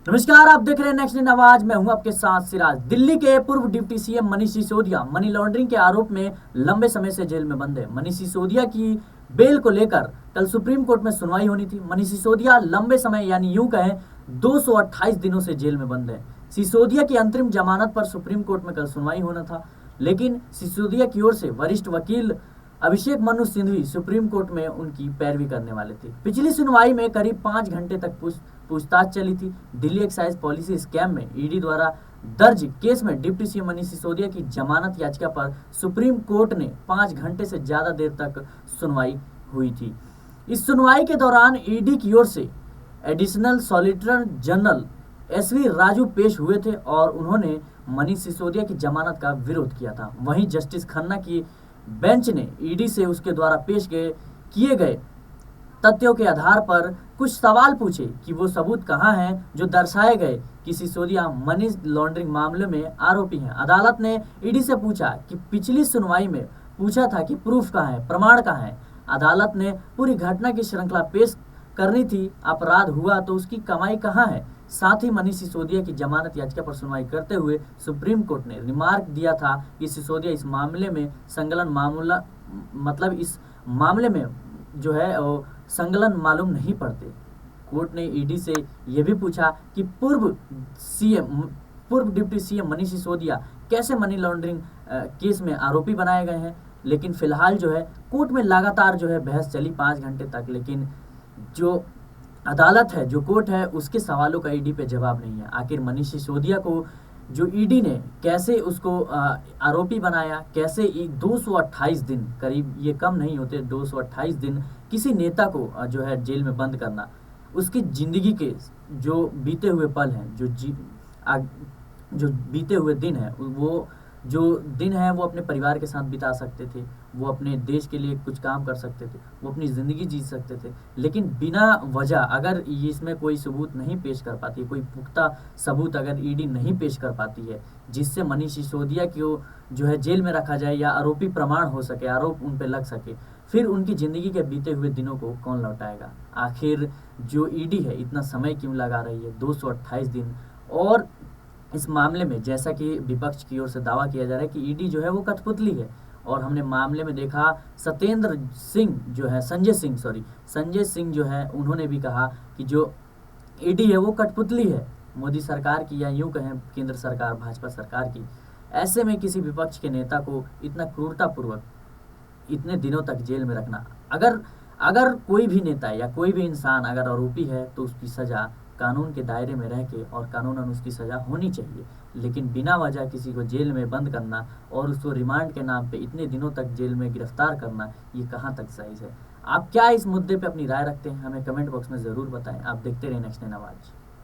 नमस्कार, आप देख रहे हैं नेक्स्ट इन आवाज। मैं हूं आपके साथ सिराज। दिल्ली के पूर्व deputy CM Manish Sisodia money laundering के आरोप में लंबे समय से जेल में बंद है। मनीष सिसोदिया की बेल को लेकर कल सुप्रीम कोर्ट में सुनवाई होनी थी। मनीष सिसोदिया लंबे समय यानी यूं कहें 228 दिनों से जेल में बंद है। सिसोदिया की अंतरिम जमानत पर सुप्रीम कोर्ट में कल सुनवाई होना था, लेकिन सिसोदिया की ओर से वरिष्ठ वकील अभिषेक मनु सिंघवी सुप्रीम कोर्ट में उनकी पैरवी करने वाले थे। पिछली सुनवाई में करीब 5 घंटे तक पूछताछ चली थी। दिल्ली एक्साइज पॉलिसी स्कैम में ईडी द्वारा दर्ज केस में डिप्टी सीएम मनीष सिसोदिया की जमानत याचिका पर सुप्रीम कोर्ट ने 5 घंटे से ज्यादा देर तक सुनवाई हुई थी। इस सुनवाई के दौरान ईडी की ओर से एडिशनल सॉलिसिटर जनरल एसवी राजू पेश हुए थे और उन्होंने मनीष सिसोदिया की जमानत का विरोध किया था। वहीं जस्टिस खन्ना की बेंच ने ईडी से उसके द्वारा पेश किए गए तथ्यों के आधार पर कुछ सवाल पूछे कि वो सबूत कहाँ हैं जो दर्शाए गए कि सिसोदिया मनी लॉन्ड्रिंग मामले में आरोपी हैं। अदालत ने ईडी से पूछा कि पिछली सुनवाई में पूछा था कि प्रूफ कहाँ है, प्रमाण कहाँ है। अदालत ने पूरी घटना की श्रृंखला पेश करनी थी। अपराध हुआ तो उसकी कमाई कहाँ है। साथ ही मनीष सिसोदिया की जमानत याचिका पर सुनवाई करते हुए सुप्रीम कोर्ट ने रिमार्क दिया था कि सिसोदिया इस मामले में संलग्न मामला मतलब इस मामले में जो है संलग्न मालूम नहीं पड़ते। कोर्ट ने ईडी से यह भी पूछा कि पूर्व डिप्टी सीएम मनीष सिसोदिया कैसे मनी लॉन्ड्रिंग केस में आरोपी बनाए गए हैं। लेकिन फिलहाल जो है कोर्ट में लगातार जो है बहस चली 5 घंटे तक, लेकिन जो अदालत है, जो कोर्ट है, उसके सवालों का ईडी पे जवाब नहीं है। आखिर मनीष सिसोदिया को जो ईडी ने कैसे उसको आरोपी बनाया, कैसे 228 दिन, करीब ये कम नहीं होते 228 दिन किसी नेता को जो है जेल में बंद करना, उसकी जिंदगी के जो बीते हुए पल हैं, जो बीते हुए दिन है, वो जो दिन है वो अपने परिवार के साथ बिता सकते थे, वो अपने देश के लिए कुछ काम कर सकते थे, वो अपनी ज़िंदगी जी सकते थे। लेकिन बिना वजह अगर इसमें कोई सबूत नहीं पेश कर पाती है, कोई पुख्ता सबूत अगर ईडी नहीं पेश कर पाती है जिससे मनीष सिसोदिया को जो है जेल में रखा जाए या आरोपी प्रमाण हो सके, आरोप उन पर लग सके, फिर उनकी ज़िंदगी के बीते हुए दिनों को कौन लौटाएगा। आखिर जो ईडी है इतना समय क्यों लगा रही है, 228 दिन। और इस मामले में जैसा कि विपक्ष की ओर से दावा किया जा रहा है कि ईडी जो है वो कठपुतली है, और हमने मामले में देखा सत्येंद्र सिंह जो है संजय सिंह जो है उन्होंने भी कहा कि जो ईडी है वो कठपुतली है मोदी सरकार की, या यूं कहें केंद्र सरकार भाजपा सरकार की। ऐसे में किसी विपक्ष के नेता को इतना क्रूरतापूर्वक इतने दिनों तक जेल में रखना, अगर कोई भी नेता या कोई भी इंसान अगर आरोपी है तो उसकी सज़ा कानून के दायरे में रह के और कानूनन उसकी सज़ा होनी चाहिए। लेकिन बिना वजह किसी को जेल में बंद करना और उसको रिमांड के नाम पे इतने दिनों तक जेल में गिरफ्तार करना, ये कहाँ तक जायज़ है। आप क्या इस मुद्दे पे अपनी राय रखते हैं, हमें कमेंट बॉक्स में ज़रूर बताएं। आप देखते रहें नेक्स्ट इन आवाज़।